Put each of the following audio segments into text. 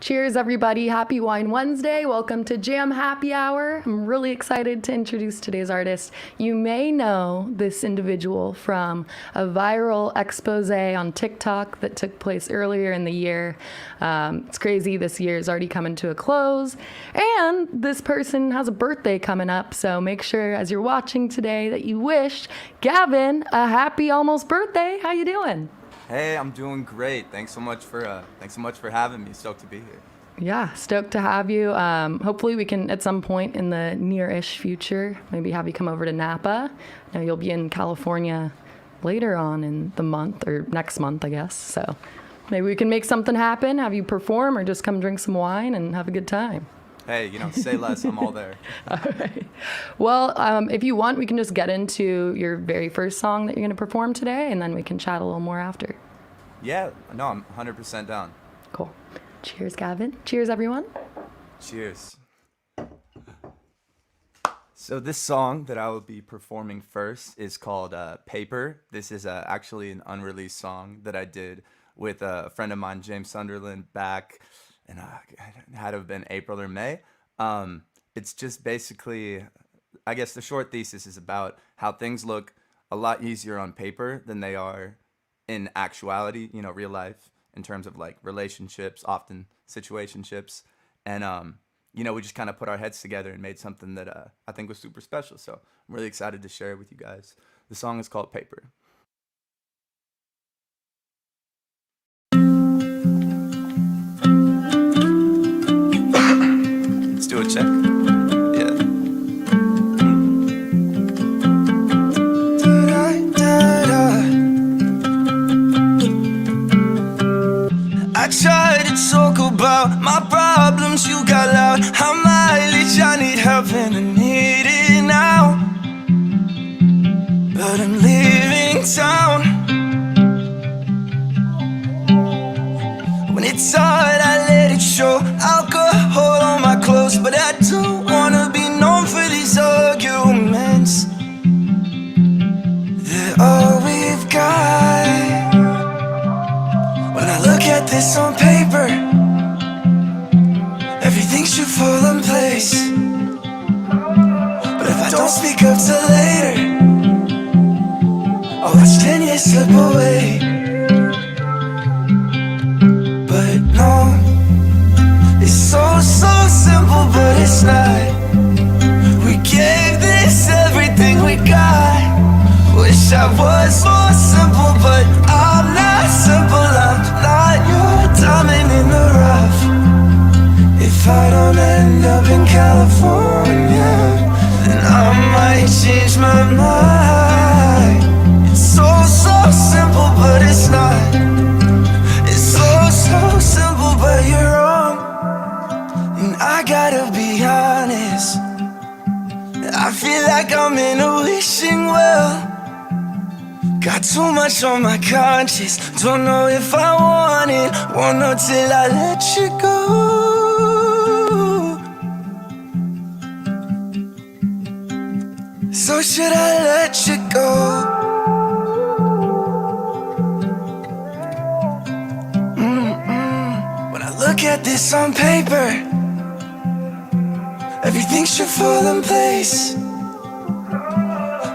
Cheers, everybody. Happy Wine Wednesday. Welcome to Jam Happy Hour. I'm really excited to introduce today's artist. You may know this individual from a viral expose on TikTok that took place earlier in the year. It's crazy. This year is already coming to a close. And this person has a birthday coming up. So make sure as you're watching today that you wish Gavin a happy almost birthday. How you doing? Hey, I'm doing great. Thanks so much for having me. Stoked to be here. Yeah, stoked to have you. Hopefully we can, at some point in the near-ish future, maybe have you come over to Napa. I know you'll be in California later on in the month, or next month, I guess. So maybe we can make something happen, have you perform, or just come drink some wine and have a good time. Hey, say less. I'm all there. All right. Well, if you want, we can just get into your very first song that you're going to perform today, and then we can chat a little more after. Yeah, no, I'm 100% down. Cool. Cheers, Gavin. Cheers, everyone. Cheers. So this song that I will be performing first is called Paper. This is actually an unreleased song that I did with a friend of mine, James Sunderland, back, and it had to have been April or May. It's just basically, I guess the short thesis is about how things look a lot easier on paper than they are in actuality, real life, in terms of like relationships, often situationships. And, we just kind of put our heads together and made something that I think was super special. So I'm really excited to share it with you guys. The song is called Paper. Let's do a check. Yeah. I tried to talk about my problems, you got loud. How mileage, I need help and I need it now. But I'm leaving town. When it's hard, I let it show. Alcohol on my clothes, but I don't wanna be known for these arguments. They're all we've got. When I look at this on paper, everything should fall in place. But if I don't speak up till later, I'll watch 10 years slip away. But no, it's so simple, but it's not. We gave this everything we got. Wish I was more simple, but I'm not simple. I'm not your diamond in the rough. If I don't end up in California, then I might change my mind. It's so simple, but it's not. It's so simple, but you're wrong. And I gotta be honest, I feel like I'm in a wishing well. Got too much on my conscience, don't know if I want it. Won't know till I let you go. So should I let you go? When I look at this on paper, everything should fall in place.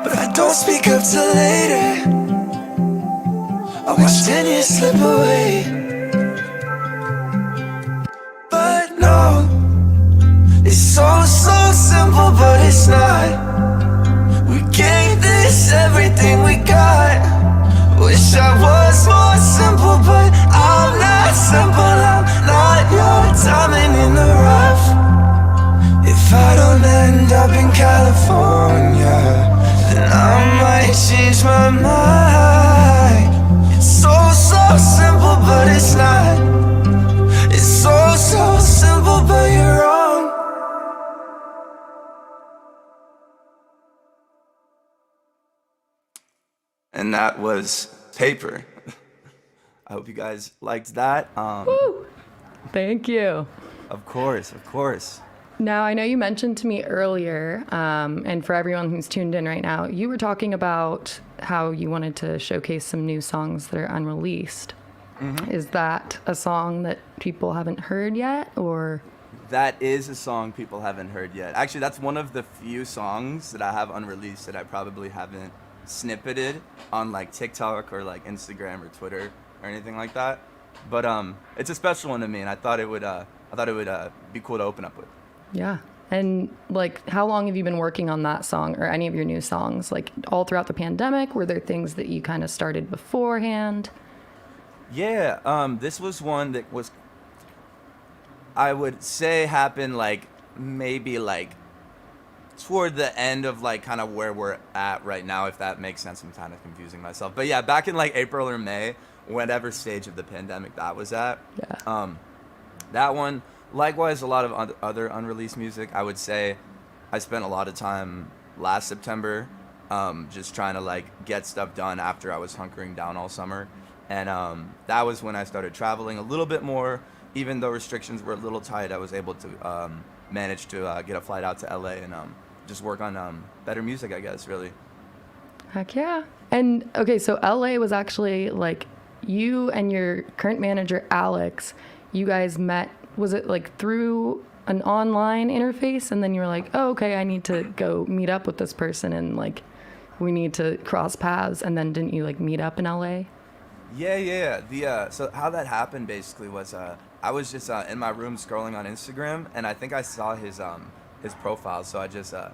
But I don't speak up till later, I watch 10 years slip away. But no, it's so simple, but it's not. We gave this everything we got. Wish I was more simple, but I'm not simple. I'm not your diamond in the rough. If I don't end up in California, then I might change my mind. It's so simple, but it's not. It's so simple, but you're wrong. And that was Paper. I hope you guys liked that. Woo! Thank you. Of course. Now, I know you mentioned to me earlier, and for everyone who's tuned in right now, you were talking about how you wanted to showcase some new songs that are unreleased. Is that a song that people haven't heard yet, or? That is a song people haven't heard yet. Actually, that's one of the few songs that I have unreleased that I probably haven't snippeted on like TikTok or like Instagram or Twitter or anything like that. But it's a special one to me, and I thought it would be cool to open up with. Yeah. And like, how long have you been working on that song or any of your new songs? Like all throughout the pandemic, were there things that you kind of started beforehand? Yeah, this was one that was, I would say, happened like maybe like toward the end of like kind of where we're at right now, if that makes sense. I'm kind of confusing myself. But yeah, back in like April or May, whatever stage of the pandemic that was at. Yeah. That one, likewise, a lot of other unreleased music. I would say I spent a lot of time last September just trying to like get stuff done after I was hunkering down all summer. And that was when I started traveling a little bit more. Even though restrictions were a little tight, I was able to manage to get a flight out to LA and just work on better music, I guess, really. Heck yeah. And okay, so LA was actually like you and your current manager, Alex, you guys met, was it like through an online interface? And then you were like, oh, okay, I need to go meet up with this person and like we need to cross paths. And then didn't you like meet up in LA? Yeah. So how that happened basically was I was just in my room scrolling on Instagram, and I think I saw his profile. So I just I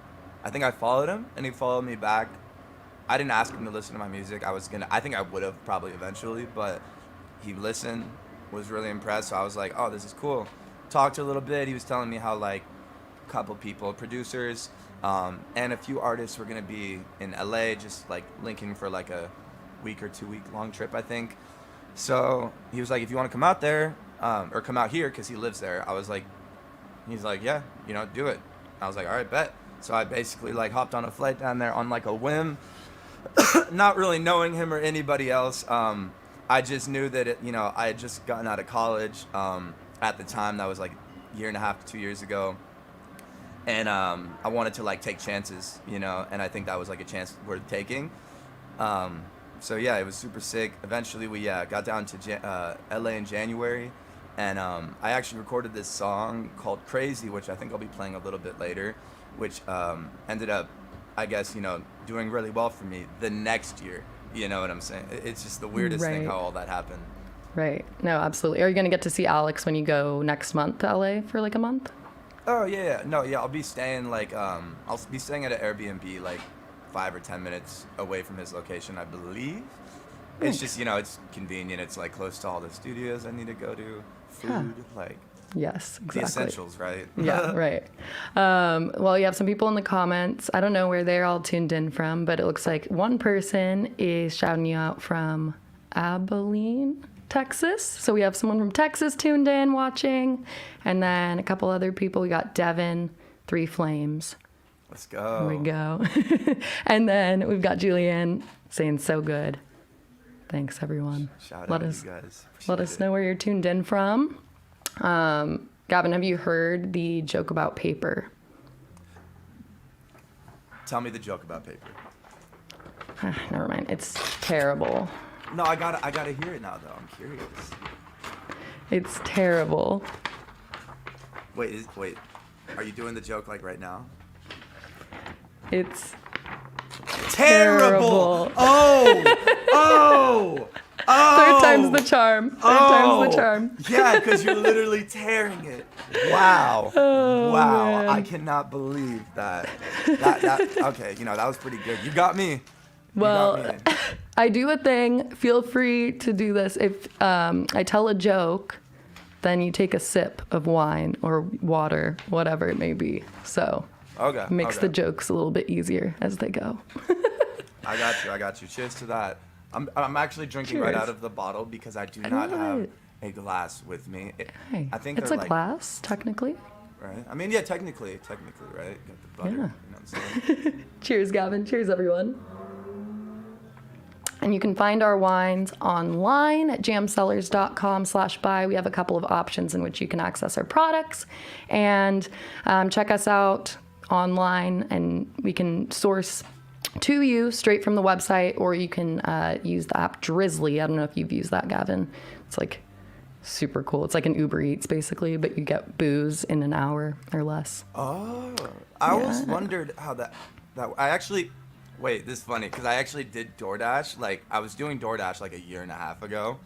think I followed him, and he followed me back. I didn't ask him to listen to my music. I think I would have probably eventually, but he listened, was really impressed. So I was like, oh, this is cool. Talked a little bit. He was telling me how like a couple people, producers, and a few artists were gonna be in LA, just like linking for like a week or 2 week long trip, I think. So he was like, if you want to come out there or come out here, because he lives there. He's like, yeah, do it. I was like, all right, bet. So I basically like hopped on a flight down there on like a whim, not really knowing him or anybody else. I just knew that I had just gotten out of college at the time. That was like a year and a half to 2 years ago. And I wanted to like take chances, and I think that was like a chance worth taking. So yeah, it was super sick. Eventually we got down to LA in January, and I actually recorded this song called Crazy, which I think I'll be playing a little bit later, which ended up, I guess, doing really well for me the next year. You know what I'm saying? It's just the weirdest thing how all that happened. Right. No, absolutely. Are you going to get to see Alex when you go next month to LA for like a month? Oh, yeah. No, yeah, I'll be staying like, I'll be staying at an Airbnb like 5 or 10 minutes away from his location, I believe. It's just, it's convenient. It's like close to all the studios I need to go to. Food, like yes, exactly. The essentials, right? Yeah, right. Well, you have some people in the comments. I don't know where they're all tuned in from, but it looks like one person is shouting you out from Abilene, Texas. So we have someone from Texas tuned in watching, and then a couple other people. We got Devin, 3 Flames. Let's go. Here we go. And then we've got Julianne saying so good. Thanks, everyone. Shout out to you guys. Let us know where you're tuned in from. Gavin, have you heard the joke about paper? Tell me the joke about paper. Never mind. It's terrible. No, I gotta hear it now, though. I'm curious. It's terrible. Wait. Are you doing the joke like right now? It's terrible. Oh. Third time's the charm. Third time's the charm. Yeah, because you're literally tearing it. Wow. Oh, wow. man. I cannot believe that. Okay, that was pretty good. You got me. Well, I do a thing. Feel free to do this. If I tell a joke, then you take a sip of wine or water, whatever it may be. So makes the jokes a little bit easier as they go. I got you. Cheers to that. I'm actually drinking Cheers. right out of the bottle because I do not have a glass with me. Hey, I think it's a glass, technically. Right? I mean, yeah, technically, right? Got the butter. Yeah. You know what I'm saying? Cheers, Gavin. Cheers, everyone. And you can find our wines online at jamcellars.com/buy. We have a couple of options in which you can access our products. And check us out online, and we can source to you straight from the website, or you can use the app Drizzly. I don't know if you've used that, Gavin. It's like super cool. It's like an Uber Eats basically, but you get booze in an hour or less. Oh, I always wondered how that I actually, wait, this is funny because I actually did DoorDash. Like I was doing DoorDash like a year and a half ago,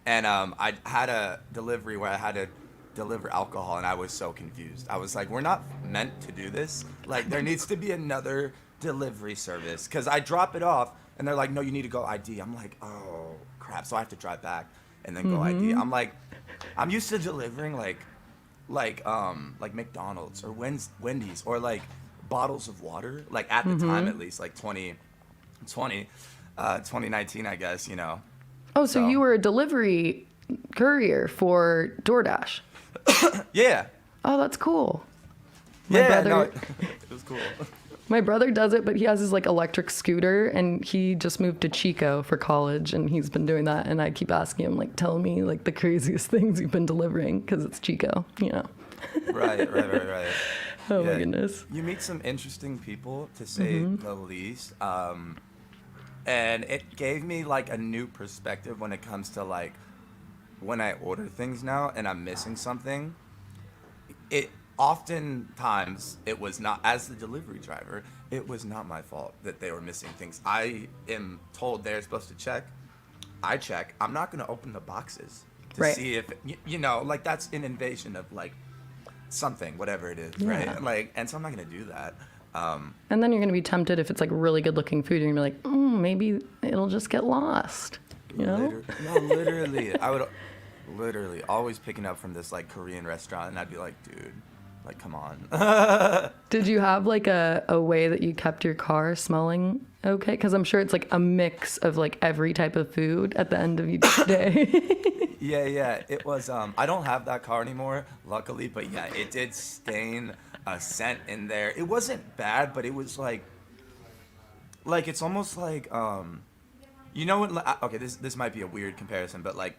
and I had a delivery where I had to deliver alcohol, and I was so confused. I was like, we're not meant to do this. Like there needs to be another delivery service, because I drop it off and they're like, no, you need to go ID. I'm like, oh crap, so I have to drive back and then go ID. I'm like, I'm used to delivering like McDonald's or Wendy's or like bottles of water, like at the time at least, like 2019, I guess, you know. Oh, so you were a delivery courier for DoorDash. Yeah. Oh, that's cool. No, it was cool. My brother does it, but he has his like electric scooter, and he just moved to Chico for college, and he's been doing that. And I keep asking him, like, tell me like the craziest things you've been delivering, because it's Chico, you know. Right. Oh my goodness. You meet some interesting people, to say the least. And it gave me like a new perspective when it comes to like when I order things now and I'm missing something. It oftentimes it was not, as the delivery driver, it was not my fault that they were missing things. I am told they're supposed to check. I check. I'm not going to open the boxes to see if, you know, like that's an invasion of like something, whatever it is, right? Like, and so I'm not going to do that. And then you're going to be tempted if it's like really good looking food, and you're like, maybe it'll just get lost, you know? Literally. I would literally always picking up from this like Korean restaurant, and I'd be like, dude, like, come on. Did you have like a way that you kept your car smelling okay? Because I'm sure it's like a mix of like every type of food at the end of each day. Yeah. It was, I don't have that car anymore, luckily, but yeah, it did stain a scent in there. It wasn't bad, but it was like it's almost like, you know what, okay, this might be a weird comparison, but like,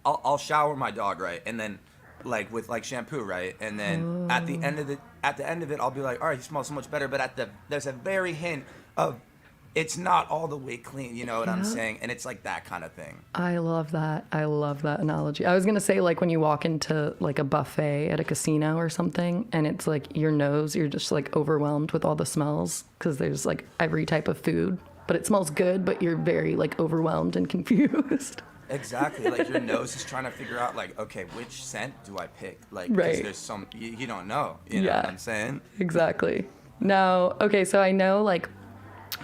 I'll shower my dog, right? And then like with like shampoo, right? And then at the end of it, I'll be like, all right, he smells so much better. But there's a very hint of it's not all the way clean. You know what I'm saying? And it's like that kind of thing. I love that. I love that analogy. I was going to say, like, when you walk into like a buffet at a casino or something, and it's like your nose, you're just like overwhelmed with all the smells, because there's like every type of food, but it smells good, but you're very like overwhelmed and confused. Exactly. Like your nose is trying to figure out like, okay, which scent do I pick? Like, because there's some, you don't know. You know what I'm saying? Exactly. Now, okay, so I know like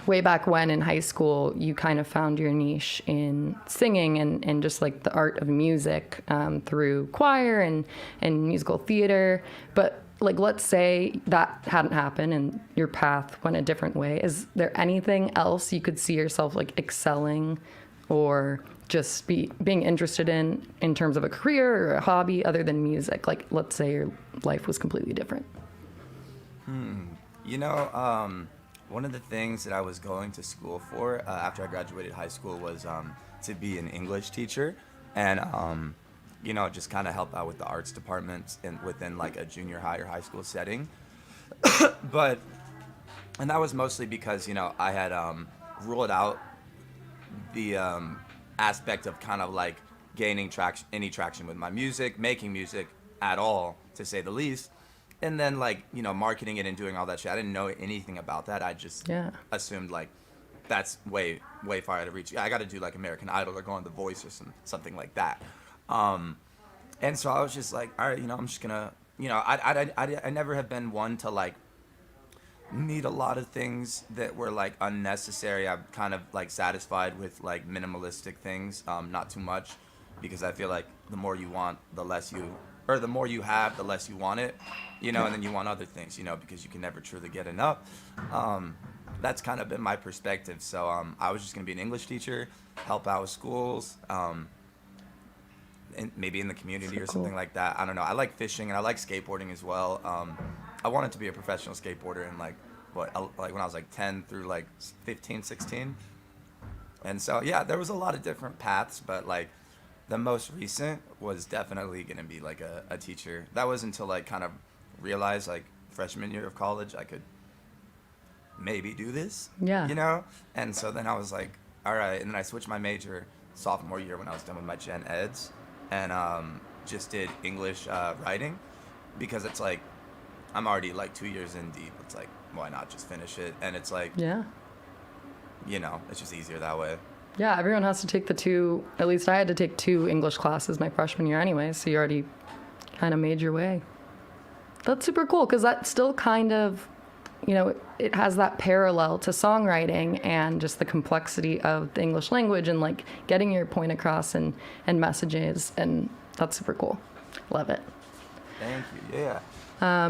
way back when in high school, you kind of found your niche in singing and just like the art of music through choir and musical theater. But like, let's say that hadn't happened and your path went a different way. Is there anything else you could see yourself like excelling or just being interested in terms of a career or a hobby other than music? Like, let's say your life was completely different. You know, one of the things that I was going to school for after I graduated high school was to be an English teacher, and you know, just kind of help out with the arts department within like a junior high or high school setting. And that was mostly because, you know, I had ruled out the aspect of kind of like gaining any traction with my music, making music at all, to say the least. And then like, you know, marketing it and doing all that shit. I didn't know anything about that. I just assumed like that's way far out of reach. I got to do like American Idol or go on The Voice or something like that. And so I was just like, all right, you know, I'm just gonna, you know, I never have been one to like need a lot of things that were like unnecessary. I'm kind of like satisfied with like minimalistic things, not too much, because I feel like the more you want, the more you have, the less you want it, you know, and then you want other things, you know, because you can never truly get enough. That's kind of been my perspective. So I was just gonna be an English teacher, help out with schools, and maybe in the community or something like that. I don't know. I like fishing and I like skateboarding as well. I wanted to be a professional skateboarder in like when I was like 10 through like 15, 16. And so, yeah, there was a lot of different paths, but like the most recent was definitely going to be like a teacher. That was until like kind of realized like freshman year of college, I could maybe do this, Yeah. you know? And so then I was like, all right. And then I switched my major sophomore year when I was done with my gen eds, and just did English writing, because it's like I'm already like 2 years in deep. It's like, why not just finish it? And it's like, Yeah. you know, it's just easier that way. Yeah, everyone has to take the two, at least I had to take 2 English classes my freshman year anyway, so you already kind of made your way. That's super cool, because that still kind of, you know, it has that parallel to songwriting and just the complexity of the English language and like getting your point across and messages, and that's super cool. Love it. Thank you. Yeah.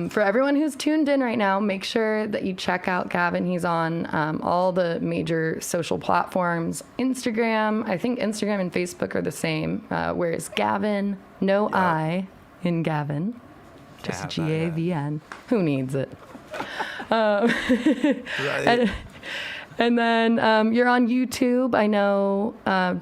For everyone who's tuned in right now, make sure that you check out Gavin. He's on all the major social platforms. Instagram, I think Instagram and Facebook are the same, whereas Gavin, no Yep. I in Gavin, just Can't have that, yeah. Gavn. Who needs it? Right. And then you're on YouTube, I know,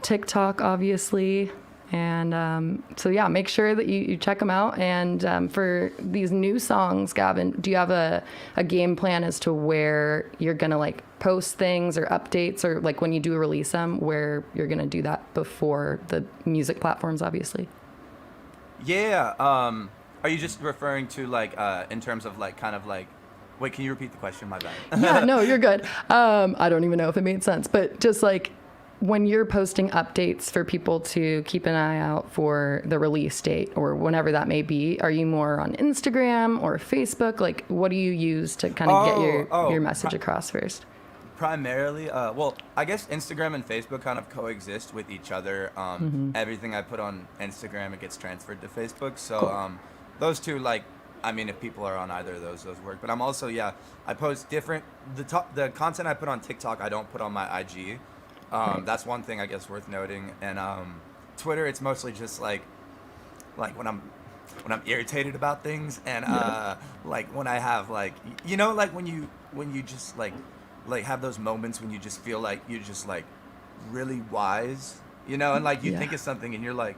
TikTok, obviously. And so, yeah, make sure that you check them out. And for these new songs, Gavin, do you have a game plan as to where you're going to, like, post things or updates, or, like, when you do release them, where you're going to do that before the music platforms, obviously? Yeah. Are you just referring to, like, in terms of, like, kind of like, wait, can you repeat the question? My bad. Yeah, no, you're good. I don't even know if it made sense, but just like when you're posting updates for people to keep an eye out for the release date or whenever that may be, are you more on Instagram or Facebook? Like, what do you use to kind of get your message across first? Primarily, well, I guess Instagram and Facebook kind of coexist with each other. Everything I put on Instagram, it gets transferred to Facebook. So Cool. those two, like, I mean, if people are on either of those work. But I'm also, yeah, I post different, the content I put on TikTok, I don't put on my IG. Right. That's one thing I guess worth noting. And Twitter, it's mostly just like when I'm irritated about things, and like when I have like, you know, like when you just like have those moments when you just feel like you're just like really wise, you know, and like you Yeah. think of something and you're like,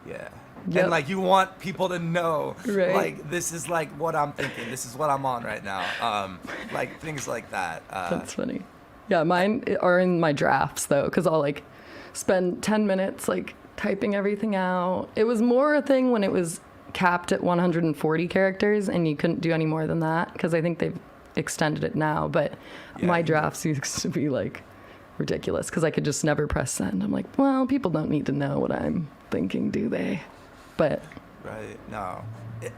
yeah. Yep. And like you want people to know, Right. like this is like what I'm thinking. This is what I'm on right now. Like things like that. That's funny. Yeah, mine are in my drafts though, because I'll like spend 10 minutes like typing everything out. It was more a thing when it was capped at 140 characters and you couldn't do any more than that, because I think they've extended it now. But Yeah, my yeah. drafts used to be like ridiculous because I could just never press send. I'm like, well, people don't need to know what I'm thinking, do they? But Right. No.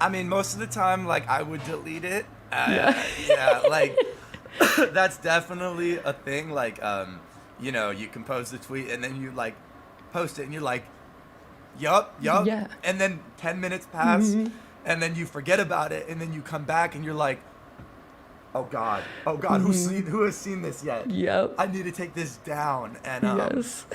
I mean, most of the time, like I would delete it. Yeah. Yeah. Like that's definitely a thing. Like, you know, you compose the tweet and then you like post it and you're like, yup. Yeah. And then 10 minutes pass and then you forget about it and then you come back and you're like, oh God, who has seen this yet? Yep. I need to take this down. And Yes.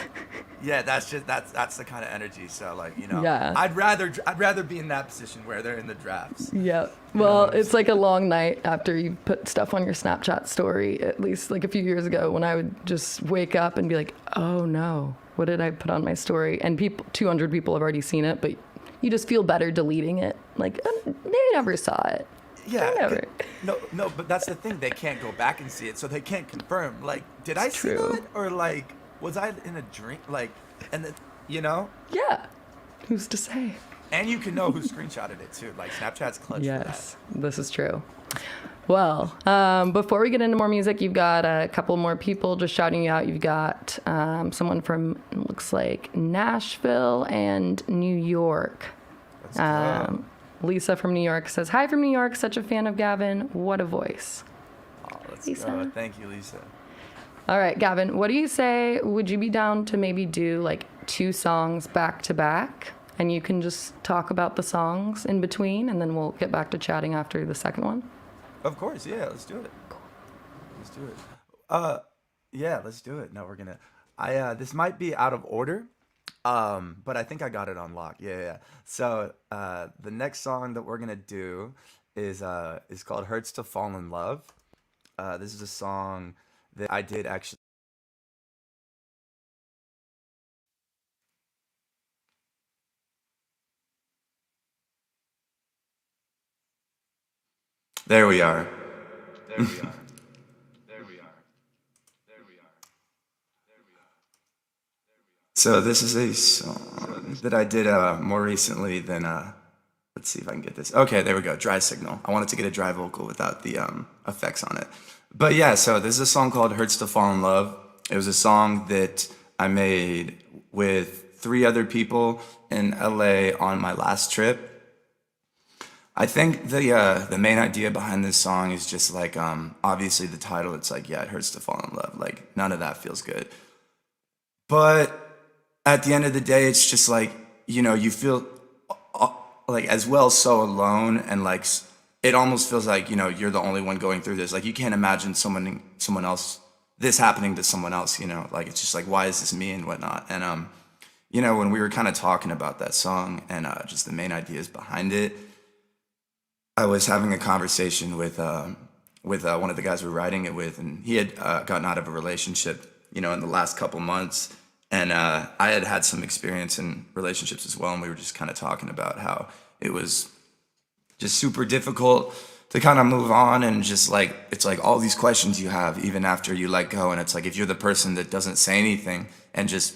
yeah, that's the kind of energy. So like, you know, Yeah. I'd rather be in that position where they're in the drafts. Yep. You Well, know, it's like a long night after you put stuff on your Snapchat story, at least like a few years ago, when I would just wake up and be like, oh no, what did I put on my story? And 200 people have already seen it, but you just feel better deleting it. Like, they never saw it. Yeah. Whatever. No, but that's the thing. They can't go back and see it, so they can't confirm. Like, did I see true. that, or like, was I in a dream? Like, and then, you know, Yeah. Who's to say? and you can know who screenshotted it too. Like, Snapchat's clutch Yes, this is true. Well, before we get into more music, you've got a couple more people just shouting you out. You've got someone from, looks like, Nashville and New York. for that. Let's go. Lisa from New York says, hi from New York, such a fan of Gavin. What a voice. Oh, let's Lisa. go. Thank you, Lisa. All right, Gavin, what do you say? Would you be down to maybe do like 2 songs back to back? And you can just talk about the songs in between, and then we'll get back to chatting after the second one. Of course, yeah. Let's do it. Let's do it. Yeah, let's do it. No, we're gonna. This might be out of order. But I think I got it on lock. Yeah. So the next song that we're gonna do is called "Hurts to Fall in Love." This is a song that I did actually. There we are. So this is a song that I did more recently than let's see if I can get this. Okay, there we go. Dry signal. I wanted to get a dry vocal without the effects on it. But yeah, so this is a song called "Hurts to Fall in Love." It was a song that I made with 3 other people in LA on my last trip. I think the main idea behind this song is just like obviously the title. It's like, yeah, it hurts to fall in love. Like none of that feels good. But at the end of the day, it's just like, you feel like as well so alone, and like it almost feels like, you're the only one going through this. Like you can't imagine someone else, this happening to someone else, like it's just like, why is this me and whatnot. And when we were kind of talking about that song and just the main ideas behind it, I was having a conversation with one of the guys we were writing it with, and he had gotten out of a relationship, in the last couple months, and I had had some experience in relationships as well, and we were just kind of talking about how it was just super difficult to kind of move on, and just like it's like all these questions you have even after you let go, and it's like if you're the person that doesn't say anything and just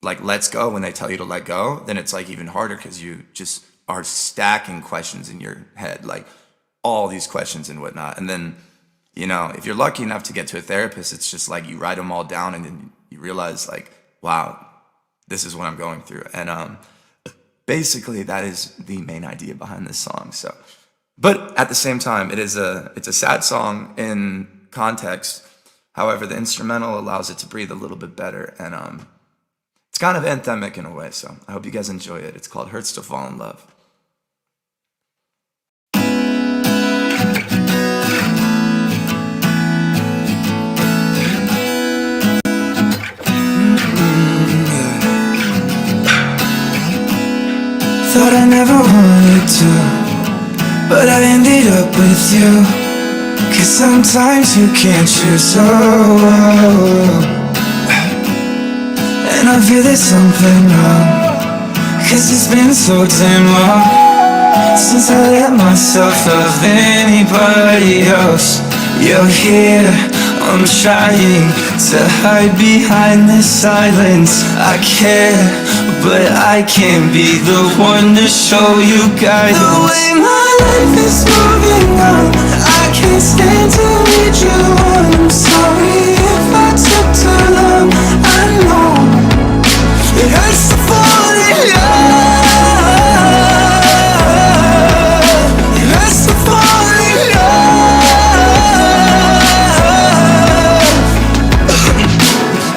like lets go when they tell you to let go, then it's like even harder because you just are stacking questions in your head, like all these questions and whatnot. And then, if you're lucky enough to get to a therapist, it's just like you write them all down and then you realize like, wow, this is what I'm going through. And basically that is the main idea behind this song. So, but at the same time, it's a sad song in context. However, the instrumental allows it to breathe a little bit better. And it's kind of anthemic in a way. So I hope you guys enjoy it. It's called Hurts to Fall in Love. Thought I never wanted to, but I ended up with you. 'Cause sometimes you can't choose, and I feel there's something wrong, 'cause it's been so damn long since I let myself love anybody else. You're here, I'm trying to hide behind this silence. I care, but I can't be the one to show you guidance. The way my life is moving on, I can't stand to lead you on. I'm sorry if I took too long. I know it hurts to fall in love. It hurts to fall in love.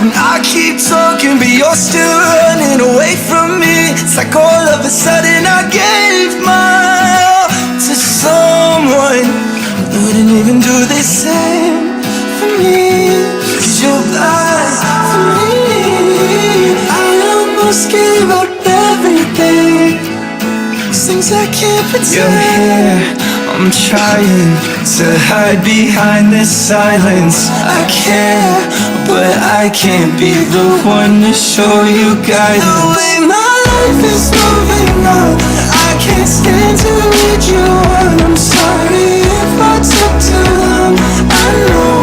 And I keep talking, but you're still running away from me. It's like all of a sudden I gave my all to someone who wouldn't even do the same for me. 'Cause you're blind for me. I almost gave up everything, 'cause things I can't pretend. You're here, I'm trying to hide behind this silence. I care, but I can't be the one to show you guidance. The way my life is moving on, I can't stand to lead you on. I'm sorry if I took too long. I know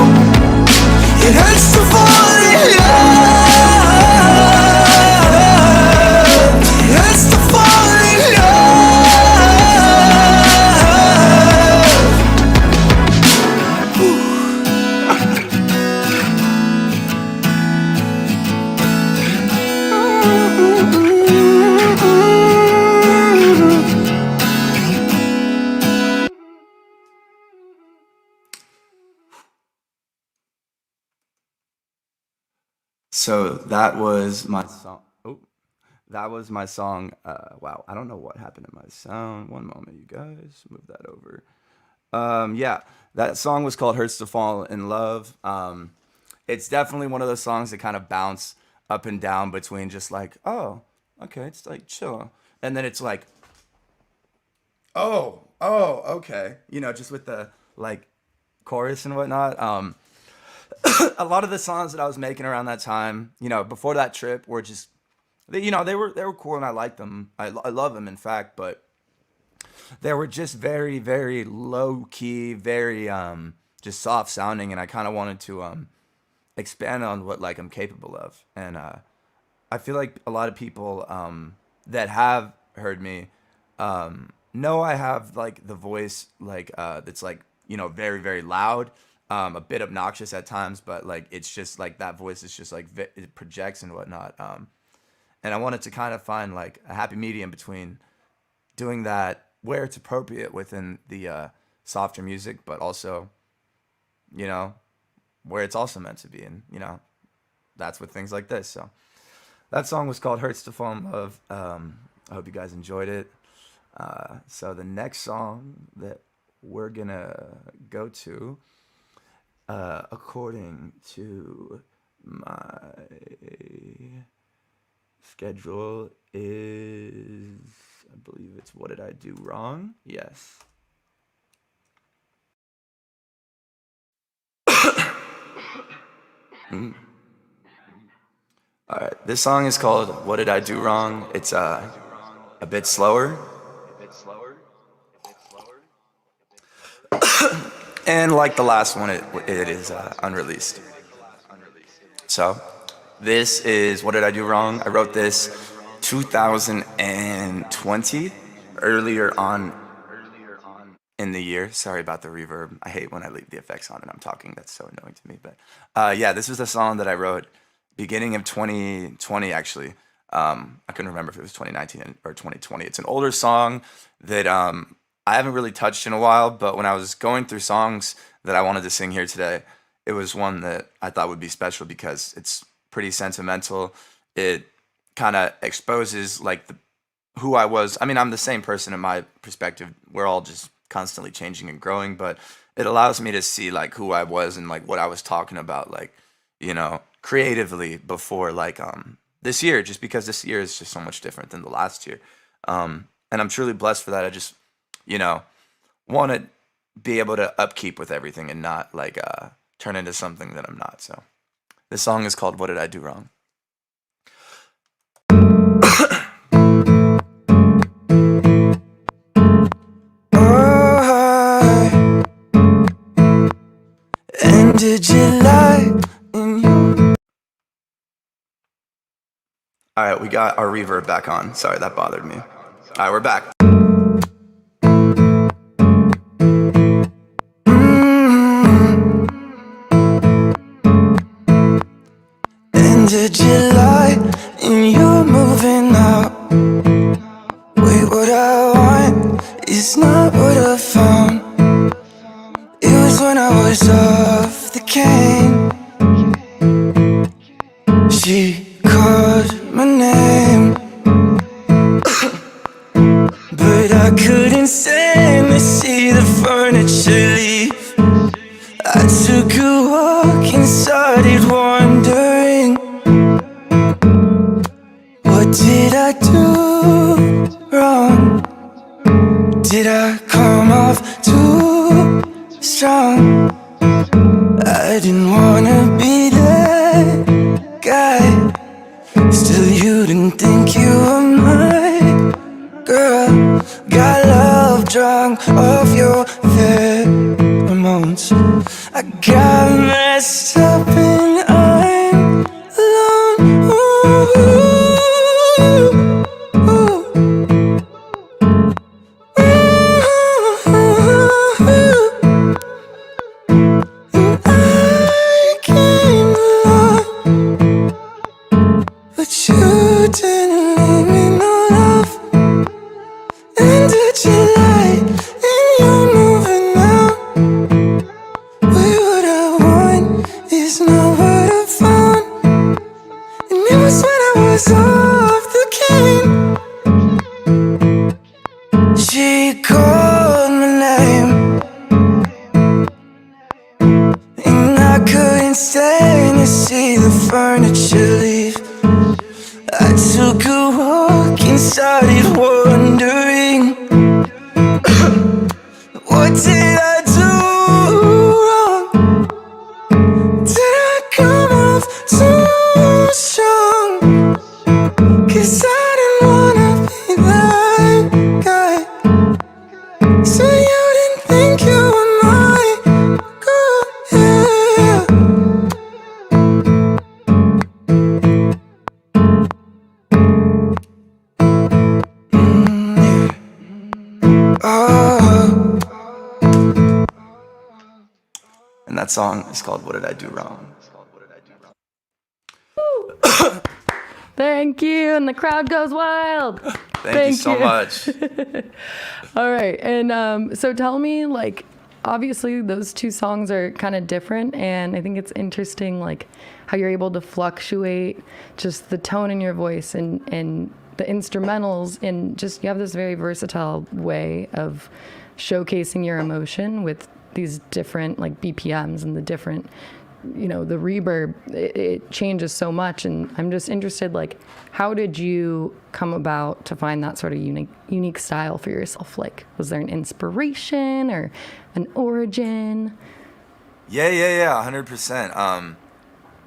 it hurts to fall in love. It hurts to fall in love. So that was my song. Oh, that was my song. Wow, I don't know what happened to my sound. One moment, you guys. Move that over. Yeah, that song was called "Hurts to Fall in Love." It's definitely one of those songs that kind of bounce up and down between just like, oh, okay, it's like chill, and then it's like, oh, okay, just with the like chorus and whatnot. A lot of the songs that I was making around that time, before that trip, were just, they were cool and I liked them. I love them, in fact, but they were just very, very low key, very just soft sounding, and I kind of wanted to expand on what like I'm capable of, and I feel like a lot of people that have heard me know I have like the voice like that's like very very loud, a bit obnoxious at times, but like it's just like that voice is just like it projects and whatnot. And I wanted to kind of find like a happy medium between doing that where it's appropriate within the softer music, but also you know where it's also meant to be, and that's with things like this. So that song was called "Hurts to Fall in Love." I hope you guys enjoyed it. So the next song that we're gonna go to, according to my schedule, is, I believe it's "What Did I Do Wrong?" Yes. All right. This song is called "What Did I Do Wrong?" It's a bit slower. And like the last one, it is unreleased. So this is "What Did I Do Wrong?" I wrote this 2020, earlier on in the year. Sorry about the reverb. I hate when I leave the effects on and I'm talking. That's so annoying to me. But yeah, this was a song that I wrote beginning of 2020, actually. I couldn't remember if it was 2019 or 2020. It's an older song that I haven't really touched in a while, but when I was going through songs that I wanted to sing here today, it was one that I thought would be special because it's pretty sentimental. It kind of exposes like who I was. I mean, I'm the same person in my perspective. We're all just constantly changing and growing, but it allows me to see like who I was and like what I was talking about, like, creatively before like this year, just because this year is just so much different than the last year. And I'm truly blessed for that. I just, want to be able to upkeep with everything and not like turn into something that I'm not. So this song is called "What Did I Do Wrong?" And did you lie in your... All right, we got our reverb back on. Sorry, that bothered me. All right, we're back. And did you lie and you're moving out? Wait, what I want is not what I found. It was when I was off the cane. She called my name, but I couldn't stand to see the furniture leave. I took a walk and started wondering, what did I do wrong? Did I come off too strong? I didn't wanna be that guy. Still, you didn't think you were my girl. Got love drunk off your pheromones. I got messed up and I'm alone. Ooh, ooh, ooh. But you didn't leave me no love. And did you lie? And you're moving out. Wait, what I want is not what I found. And it was when I was off the cane. She called my name, and I couldn't stand to see the furniture leave. I took a walk and started wondering, what did I do wrong? Did I come off too strong? 'Cause I didn't wanna be that guy. So you didn't think you were my girl, yeah. That song is called What Did I Do Wrong? Thank you, and the crowd goes wild. Thank you so much. All right, and so tell me, like, obviously those two songs are kind of different, and I think it's interesting, like, how you're able to fluctuate just the tone in your voice and the instrumentals, and just you have this very versatile way of showcasing your emotion with these different, like, BPMs and the different, you know, the reverb, it changes so much. And I'm just interested, like, how did you come about to find that sort of unique style for yourself? Like, was there an inspiration or an origin? Yeah, 100%.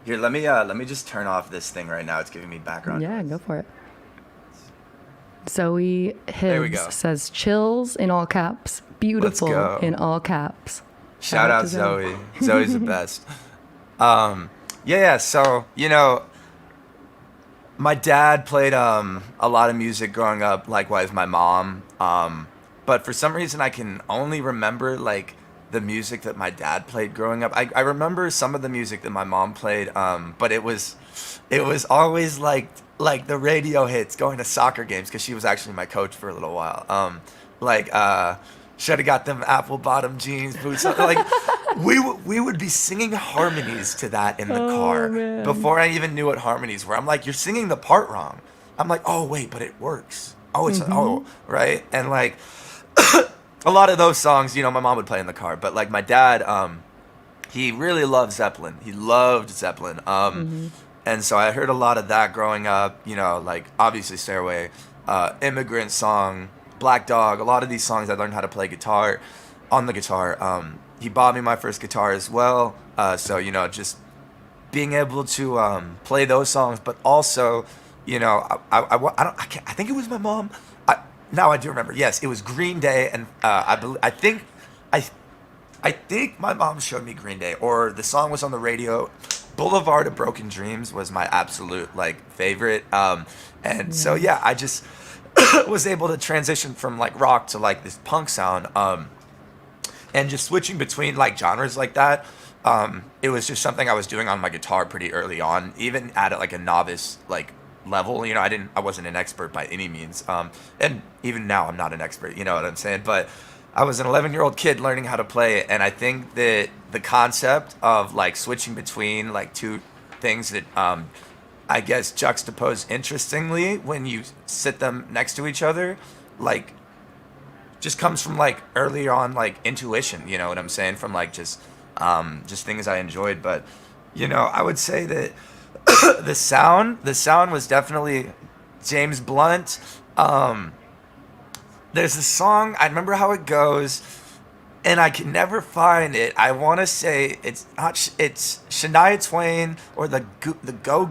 Here, let me just turn off this thing right now. It's giving me background Yeah, noise. go for it. Zoe There we go. Hibbs says chills in all caps, beautiful go. in all caps. Shout out to Zoe. Zoe's the best. Yeah, so, you know, my dad played a lot of music growing up, likewise my mom. But for some reason I can only remember, like, the music that my dad played growing up. I remember some of the music that my mom played, but it was always like the radio hits going to soccer games, because she was actually my coach for a little while. Should have got them apple bottom jeans, boots. Like, we would be singing harmonies to that in the car man. before I even knew what harmonies were. I'm like, you're singing the part wrong. I'm like, oh wait, but it works. Oh, it's right. And like a lot of those songs, you know, my mom would play in the car, but like my dad, he really loved Zeppelin. He loved Zeppelin. And so I heard a lot of that growing up, you know, like obviously Stairway, Immigrant Song, Black Dog, a lot of these songs I learned how to play guitar on the guitar. He bought me my first guitar as well. So, you know, just being able to play those songs, but also, you know, I think it was my mom. Now I do remember. Yes, it was Green Day, and I think my mom showed me Green Day, or the song was on the radio. Boulevard of Broken Dreams was my absolute like favorite. So yeah, I just was able to transition from like rock to like this punk sound, and just switching between like genres like that. It was just something I was doing on my guitar pretty early on, even at like a novice like level. You know, I wasn't an expert by any means, and even now I'm not an expert. You know what I'm saying? But I was an 11-year-old kid learning how to play, and I think that the concept of like switching between like two things that I guess juxtapose interestingly when you sit them next to each other, like just comes from like early on like intuition, you know what I'm saying, from like just things I enjoyed. But you know, I would say that the sound was definitely James Blunt. There's a song, I remember how it goes, and I can never find it. I want to say it's Shania Twain or the Goo Goo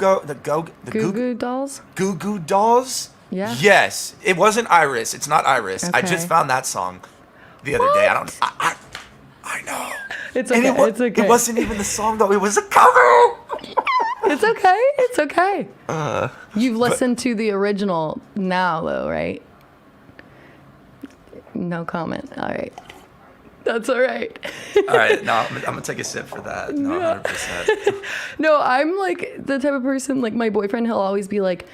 Dolls? Goo Goo Dolls? Yeah. Yes. It wasn't Iris. It's not Iris. I Okay. just found that song the other day. I know. It's And okay. It's okay. It wasn't even the song though. It was a cover. It's okay. It's okay. You've listened to the original now, though, right? No comment. All right. That's all right. All right. No, I'm gonna take a sip for that. No, 100%. No, I'm like the type of person, like my boyfriend, he'll always be like,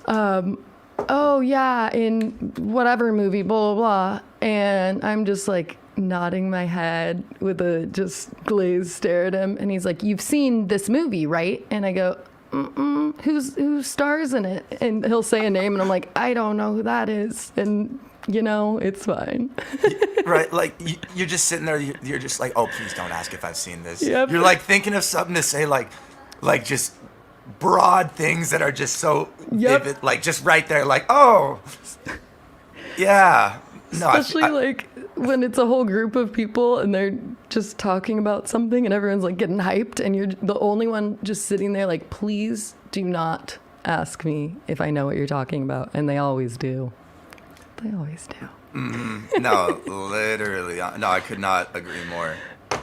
oh yeah, in whatever movie, blah, blah, blah. And I'm just like nodding my head with a just glazed stare at him. And he's like, you've seen this movie, right? And I go, who stars in it? And he'll say a name and I'm like, I don't know who that is. And you know, it's fine. Right, like you're just sitting there. You're just like, oh, please don't ask if I've seen this. Yep. You're like thinking of something to say, like just broad things that are just so vivid, like just right there, like, oh, yeah. No, Especially like when it's a whole group of people and they're just talking about something and everyone's like getting hyped and you're the only one just sitting there like, please do not ask me if I know what you're talking about. And they always do. They always do. No, literally, no, I could not agree more.